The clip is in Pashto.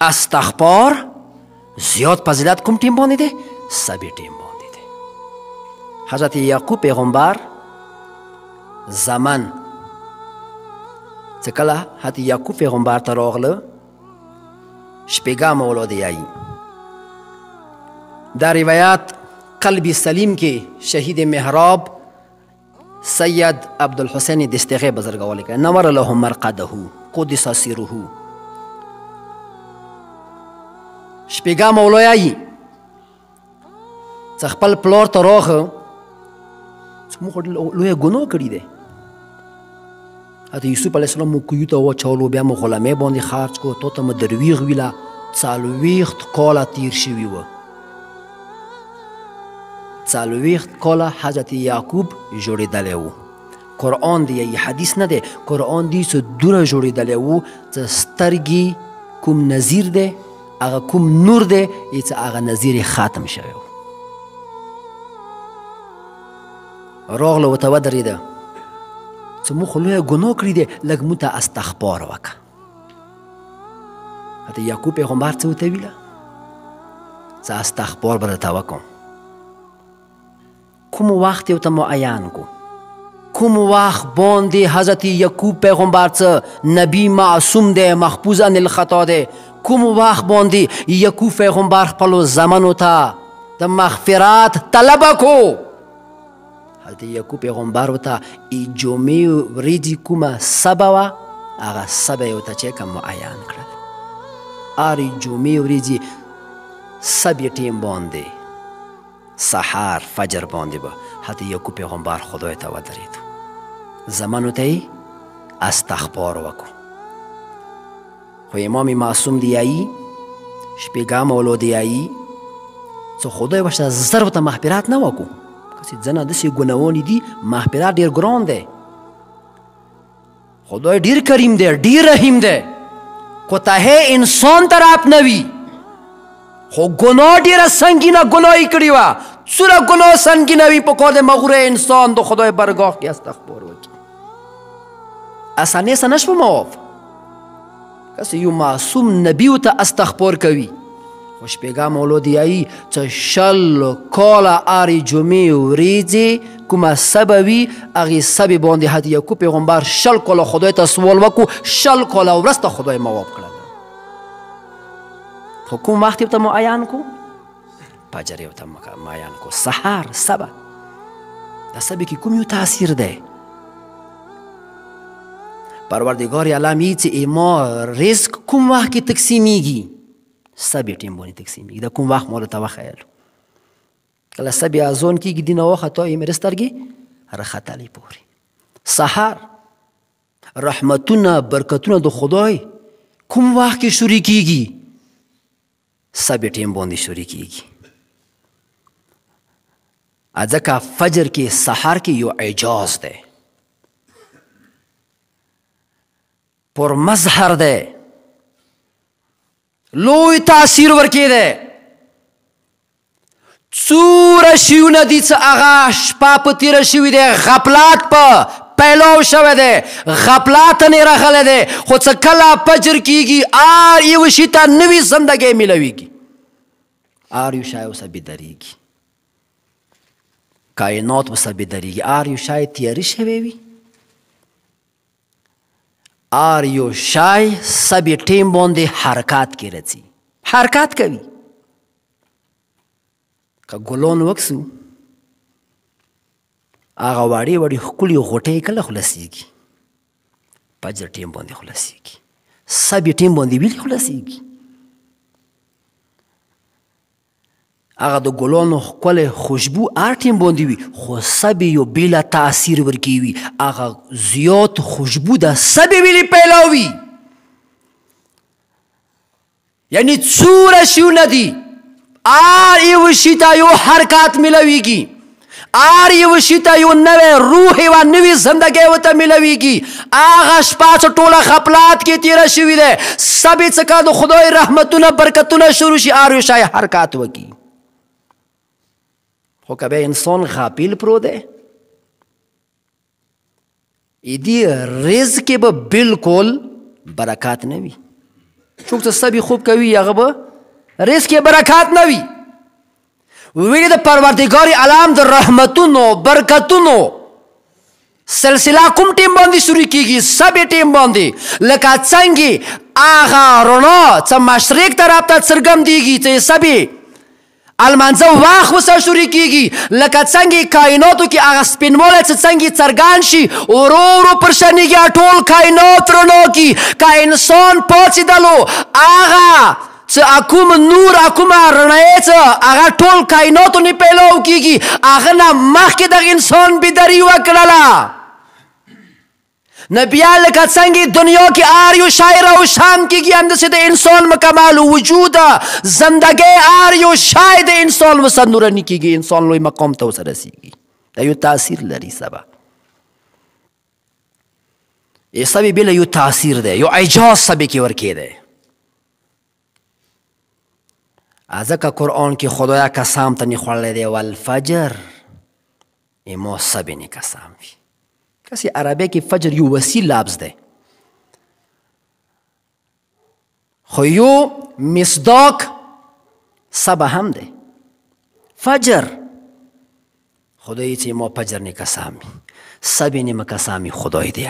استغفار زیاد فضیلت کوم ټیم باندې دی؟ سبي ټیم باندې دی. حضرت یعقوب پیغمبر زمن چې کله حضرت یعقوب پیغمبر ته راغله شپږم اولاد یې دا روایت قلبی سلیم کې شهید محراب سید عبدالحسین دستغی بزرگوالی که نور له مرقده قدس سیره شپږم اولاد چې خپل پلار ته راغه چې موږ لویه ګناه کړې ده. حضرت یوسف علیه السلام مو کویو ته واچولو، بیا مو غلامۍ باندې خرج کړو، تا ته مو درویغ ویله 40 کاله تیر شوي وه. 40 کاله حضرت یعقوب جوړېدلی و. قرآن دی یې حدیث نه دی، قرآن دی چې دوره جوړېدلی و چې سترګې کوم نظیر دی هغه کوم نور دی چې هغه نظیر ختم شوی و. راغله ورته ودرېده چې موږ خو لویه ګناه کړې دی، لږ موږ ته استغفار وکړه. حضرت یعقوب پیغمبر څه ورته ویله؟ چې استغفار به درته وکړم. کوم وخت یې ورته معین کو، کوم وخت باندې حضرت یعقوب پیغمبر څه نبی معصوم دی، محفوظ عن الخطا دی، کوم وخت باندې یعقوب پیغمبر خپلو زمنو ته د مغفرت طلبه کو. حضرت یعقوب پیغمبر ورته جمعې ورځې کومه سبه وه هغه سبه یې ورته چې کوم معین کړل. هرې جمعې ورځې سبې ټیم باندې سحر فجر باندې به حضرت یعقوب پیغمبر خدای ته ودرېد، زمانو ته یې استغفار وکړو. خو امام معصوم دیایی شپږم اولاد دیایی څه خدای ورته زر ورته مغفرت نه وکړو. کسی ځنه داسې ګناهونه دي مغفرت ډېر ګران دی. خدای ډېر کریم دی، ډېر رحیم دی، کوتاهی انسان طرف نه وي. خو ګناه ډېره سنګینه ګناه یې کړې وه. څومره ګناه سنګینه وي پکار دی مغروره انسان د خدای برګاه کې استغفار وکړي. اسانۍ سره نشوه معاف. کسی یو معصوم نبي ورته استغفار کوي. خو شپږم اولاد یې چې 60 کاله هرې جمعې ورځې کومه سبه وي هغې سبې باندې حضرت یعقوب پیغمبر 60 کاله خدای ته سوال وکړو، 60 کاله وروسته خدای مواب کړل. خو کوم وخت یې ورته معین کو؟ فجر یې ورته معین کو، سحر سبه. د سبې کې کوم یو تاثیر دی؟ پروردگار عالم یې چې ما رزق کوم وخت کې تقسیمیږي؟ سبې ټیم باندې تقسیمیږي. د کوم وخت ما درته وښیلو. کله سبې اذان کېږي دې نه وخته یې مې سترګې راختلې پورې. سحر رحمتونه برکتونه د خدای کوم وخت کې شروع کېږي؟ سبې ټیم باندې شروع کېږي. ځکه فجر کې سحر کې یو اعجاز دی، پر مظهر دی، لوی تاثیر ورکې دی. څومره شیونه دي چې هغه شپه په تېره شوي دی، غفلت په پیلاو شوی دی، غفلت نه راغلی دی. خو څه کله فجر کېږي هر یو شي ته نوې زندګۍ میلویږي، هر یو شی ورسره بیدارېږي، کائنات ورسره بیدارېږي. هر یو شی تیارې شوی وي، هر یو شی سبې ټیم باندې حرکت کې راځي، حرکت کوي. که ګلان وکسو هغه وړې وړې ښکلې غوټۍ کله خلاصېږي؟ فجر ټیم باندې خلاصېږي، سبې ټیم باندې ولې خلاصېږي؟ هغه د ګلانو ښکلی خوشبو هر ټیم باندې وي، خو سبې یو بېله تاثیر ورکوي. هغه زیات خوشبو د سبې ویلې پیلاوي. یعنی څومره شیونه دي، هر یو شي ته یو حرکت میلویږي، هر یو شي ته یو نوی روح یوه نوې زندګۍ ورته میلویږي. هغه شپه چې ټوله غفلت کې تېره شوې ده، سبې څه کله د خدای رحمتونه برکتونه شروع شي هر یو شی حرکت وکړي. خو که بیا انسان غافل پرو دی، دې رزق کې به بلکل برکت نه وي. څوک چې سبي خوب کوي هغه به رزق یې برکات نه وي. ویلي د پروردګار عالم د رحمتونو برکتونو سلسله کوم ټیم باندې شروع کیږي؟ سبي ټیم باندې. لکه څنګه هغه رڼا چې مشرق طرف ته څرګندېږي چې سبي المنځه وخت ورسره شروع کیږي، لکه څنګه کائناتو کې هغه سپینوالی چې څنګه څرګند شي ورو ورو پرشانېږي ټول کائنات رڼا کې. که انسان پاڅېدلو هغه چې کوم نور کومه رڼایي چې هغه ټول کائناتو نه پیلاو کیږي هغه نه مخکې دغه انسان بیداري وکړله. نبیان لکه څنګه دنیا کې هر یو شی روشن کیږي همداسې د انسان مکمل وجود زندګۍ هر یو شی د انسان ورسره نوراني کیږي، انسان لوی مقام ته ورسره رسیږي. دا یو تاثیر لري. سبا سبي بله یو تاثیر دی، یو اعجاز سبي کې ورکې دی. ځکه قرآن کې خدایا قسم ته نه خوړلی دی والفجر اما سبي نه قسم وي. کسی عربی کې فجر یو وسیع لفظ دی خو یو مصداق سبا هم دی. فجر خدایی چې ما فجر نه قسم وي سبي نه قسم خدای دی.